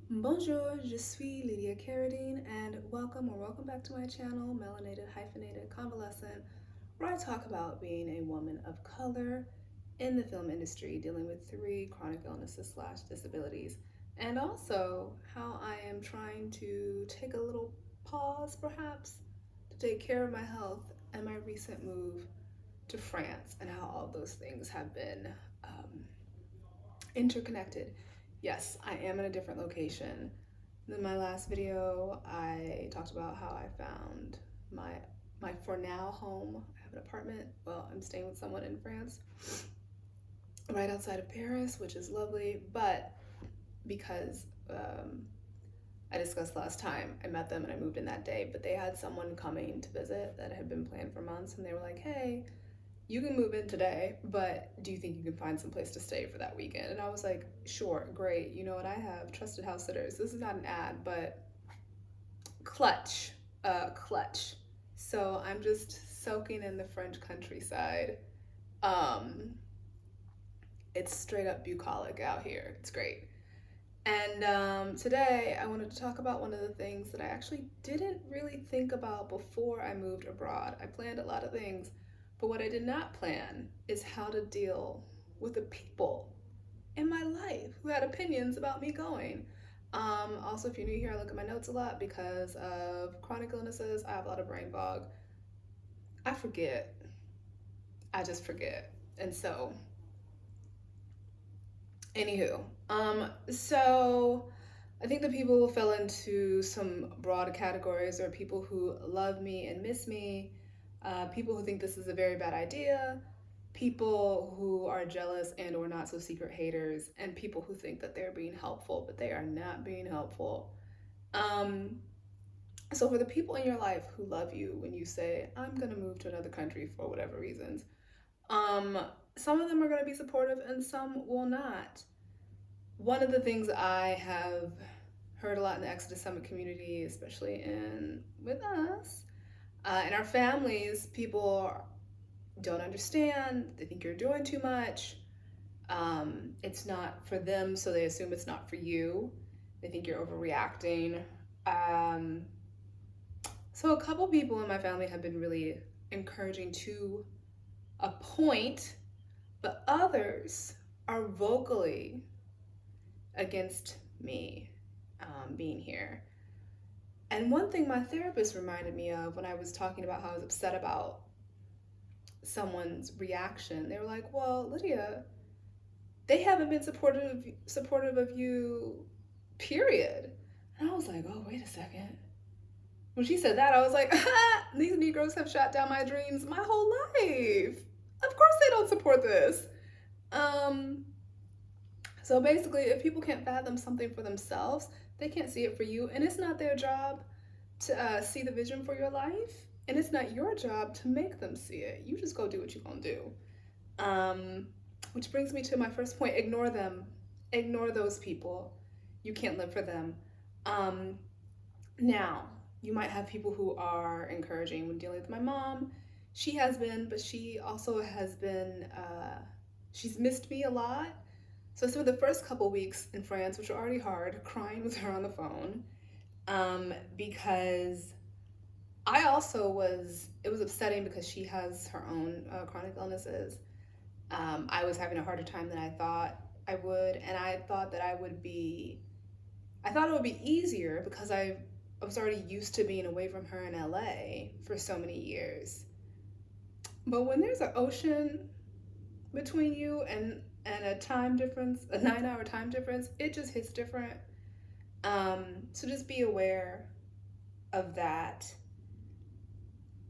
Bonjour, je suis Lydia Carradine, and welcome back to my channel, Melanated Hyphenated Convalescent, where I talk about being a woman of color in the film industry, dealing with 3 chronic illnesses slash disabilities, and also how I am trying to take a little pause, perhaps, to take care of my health and my recent move to France, and how all those things have been interconnected. Yes, I am in a different location. In my last video, I talked about how I found my for now home. I have an apartment. Well, I'm staying with someone in France, right outside of Paris, which is lovely. But because I discussed last time, I met them and I moved in that day. But they had someone coming to visit that had been planned for months, and they were like, "Hey, you can move in today, but do you think you can find some place to stay for that weekend?" And I was like, "Sure, great. You know what? I have trusted house sitters. This is not an ad, but clutch, clutch." So I'm just soaking in the French countryside. Um, it's straight up bucolic out here. It's great. And today I wanted to talk about one of the things that I actually didn't really think about before I moved abroad. I planned a lot of things, but what I did not plan is how to deal with the people in my life who had opinions about me going. Also, if you're new here, I look at my notes a lot because of chronic illnesses. I have a lot of brain fog. I forget. I just forget. And so, anywho, so I think the people fell into some broad categories. There are people who love me and miss me, people who think this is a very bad idea, people who are jealous and or not so secret haters, and people who think that they're being helpful, but they are not being helpful. Um, so for the people in your life who love you when you say, "I'm gonna move to another country for whatever reasons," um, some of them are gonna be supportive and some will not. One of the things I have heard a lot in the Exodus Summit community, especially in with us, in our families, people don't understand. They think you're doing too much. It's not for them, so they assume it's not for you. They think you're overreacting. Um, so a couple people in my family have been really encouraging to a point, but others are vocally against me being here. And one thing my therapist reminded me of when I was talking about how I was upset about someone's reaction, they were like, "Well, Lydia, they haven't been supportive of you, period." And I was like, "Oh, wait a second." When she said that, I was like, "These Negroes have shot down my dreams my whole life. Of course they don't support this." Um, so basically, if people can't fathom something for themselves, they can't see it for you, and it's not their job to see the vision for your life, and it's not your job to make them see it. You just go do what you're gonna do. Um, which brings me to my first point: ignore them, ignore those people. You can't live for them. Um, Now, you might have people who are encouraging. When dealing with my mom, she has been, but she also has been. She's missed me a lot. So I spent the first couple weeks in France, which were already hard, crying with her on the phone, because I also was. It was upsetting because she has her own chronic illnesses. I was having a harder time than I thought I would, and I thought that I would be. I thought it would be easier because I was already used to being away from her in LA for so many years. But when there's an ocean between you and a time difference, a 9 hour time difference, it just hits different. So just be aware of that.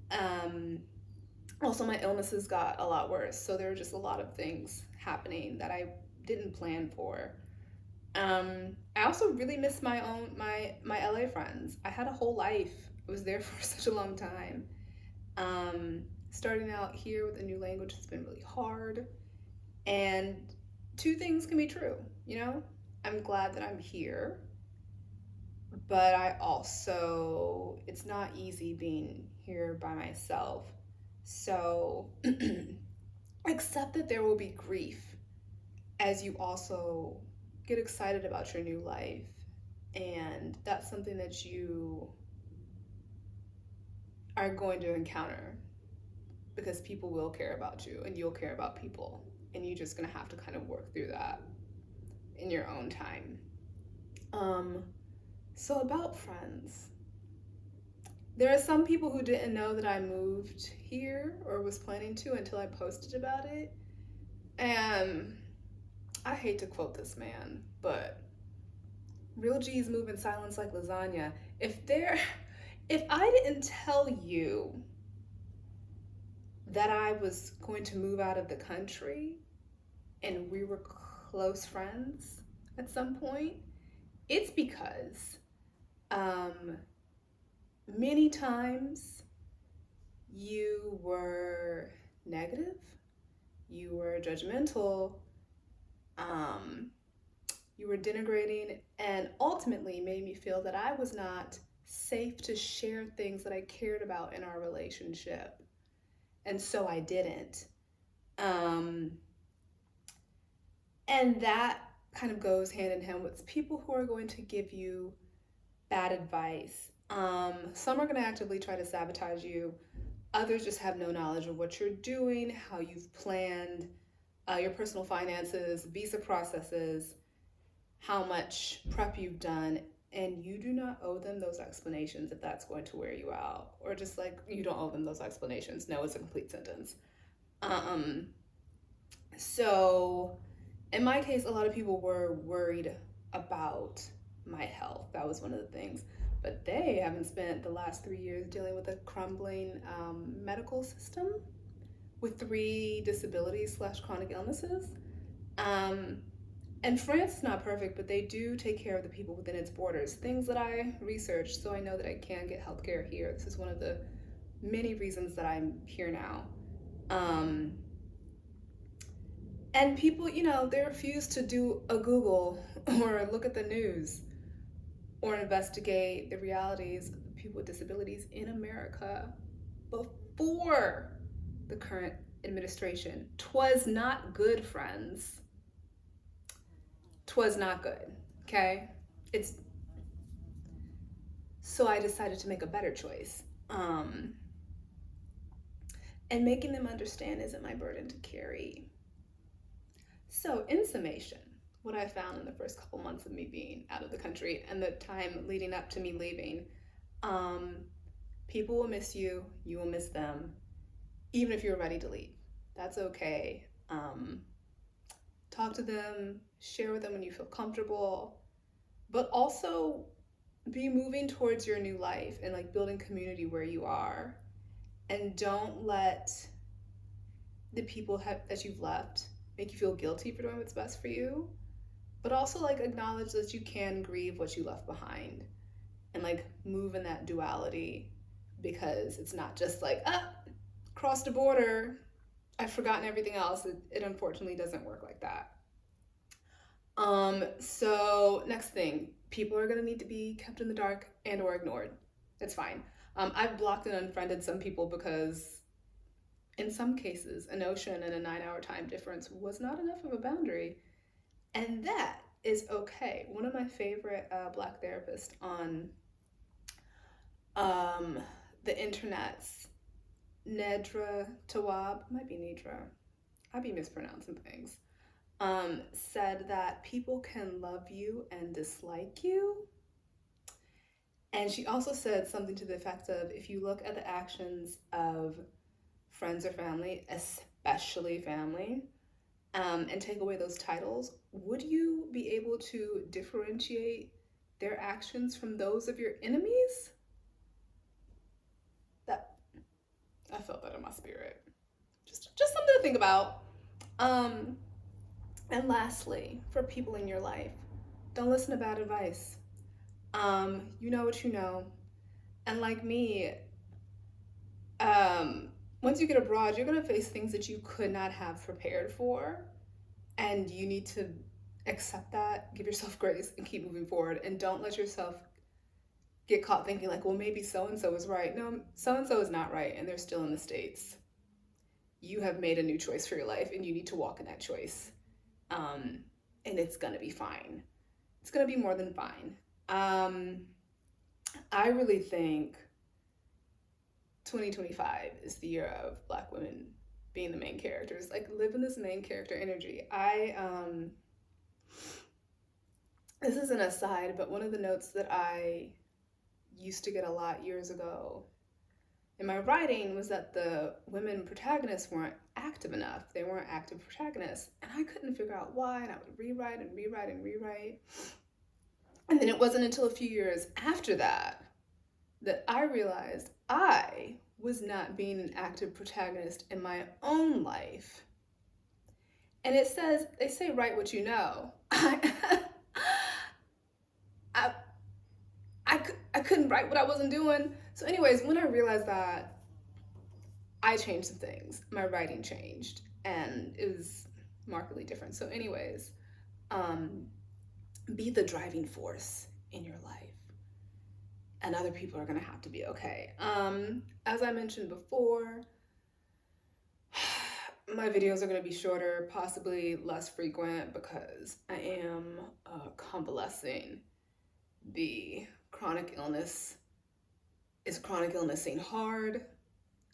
Um, Also, my illnesses got a lot worse, so there were just a lot of things happening that I didn't plan for. I also really miss my LA friends. I had a whole life. I was there for such a long time. Starting out here with a new language has been really hard. And two things can be true, you know? I'm glad that I'm here, but I also, it's not easy being here by myself. So accept that there will be grief as you also get excited about your new life And that's something that you are going to encounter because people will care about you and you'll care about people. And you're just going to have to kind of work through that in your own time. Um, so, about friends, there are some people who didn't know that I moved here or was planning to until I posted about it. And I hate to quote this man, but real G's move in silence like lasagna. If I didn't tell you that I was going to move out of the country and we were close friends at some point, it's because um, many times you were negative, you were judgmental, um, you were denigrating, and ultimately made me feel that I was not safe to share things that I cared about in our relationship. And so I didn't. Um, and that kind of goes hand in hand with people who are going to give you bad advice. Some are going to actively try to sabotage you. Others just have no knowledge of what you're doing, how you've planned, your personal finances, visa processes, how much prep you've done, and you do not owe them those explanations if that's going to wear you out. Or just like you don't owe them those explanations. No, it's a complete sentence. Um, so in my case, a lot of people were worried about my health. That was one of the things. But they haven't spent the last 3 years dealing with a crumbling medical system with 3 disabilities/chronic illnesses. Um, and France is not perfect, but they do take care of the people within its borders. Things that I researched, so I know that I can get healthcare here. This is one of the many reasons that I'm here now. Um, and people, they refuse to do a Google or look at the news or investigate the realities of people with disabilities in America before the current administration. 'Twas not good, friends. 'Twas not good. Okay? It's So I decided to make a better choice. And making them understand isn't my burden to carry. So, in summation, what I found in the first couple months of me being out of the country and the time leading up to me leaving, um, people will miss you, you will miss them, even if you're ready to leave. That's okay. Talk to them, share with them when you feel comfortable, but also be moving towards your new life and like building community where you are. And don't let the people that you've left make you feel guilty for doing what's best for you, but also like acknowledge that you can grieve what you left behind and like move in that duality, because it's not just like, crossed the border, I've forgotten everything else. It unfortunately doesn't work like that. So next thing, people are gonna need to be kept in the dark and or ignored. It's fine. I've blocked and unfriended some people because in some cases, an ocean and a 9-hour time difference was not enough of a boundary. And that is okay. One of my favorite Black therapists on the internets, Nedra Tawab, might be Nidra, I'd be mispronouncing things, said that people can love you and dislike you. And she also said something to the effect of, if you look at the actions of friends or family, especially family, and take away those titles, would you be able to differentiate their actions from those of your enemies? That I felt that in my spirit. Just something to think about. And lastly, for people in your life, don't listen to bad advice. You know what you know. And like me, once you get abroad, you're going to face things that you could not have prepared for. And you need to accept that, give yourself grace, and keep moving forward. And don't let yourself get caught thinking like, well, maybe so-and-so is right. No, so-and-so is not right, and they're still in the States. You have made a new choice for your life, and you need to walk in that choice. And it's going to be fine. It's going to be more than fine. Um, I really think 2025 is the year of Black women being the main characters, like living this main character energy. This is an aside, but one of the notes that I used to get a lot years ago in my writing was that the women protagonists weren't active enough. They weren't active protagonists. And I couldn't figure out why. And I would rewrite and rewrite and rewrite. And then it wasn't until a few years after that that I realized I was not being an active protagonist in my own life. And they say, write what you know. I, I couldn't write what I wasn't doing. So, anyways, when I realized that, I changed some things. My writing changed, and it was markedly different. So, anyways, um, be the driving force in your life, and other people are gonna have to be okay. As I mentioned before, my videos are gonna be shorter, possibly less frequent, because I am convalescing. The chronic illness is chronic illnessing hard.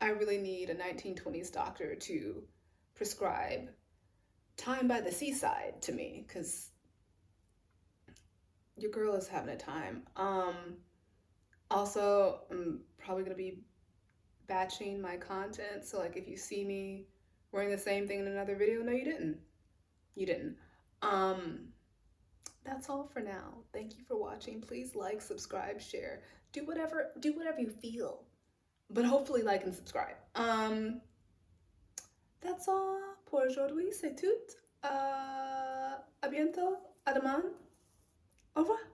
I really need a 1920s doctor to prescribe time by the seaside to me, because your girl is having a time. Also, I'm probably gonna be batching my content. So like if you see me wearing the same thing in another video, no, you didn't. You didn't. Um, that's all for now. Thank you for watching. Please like, subscribe, share. Do whatever you feel. But hopefully like and subscribe. That's all pour aujourd'hui, c'est tout. À bientôt, à demain. Au revoir.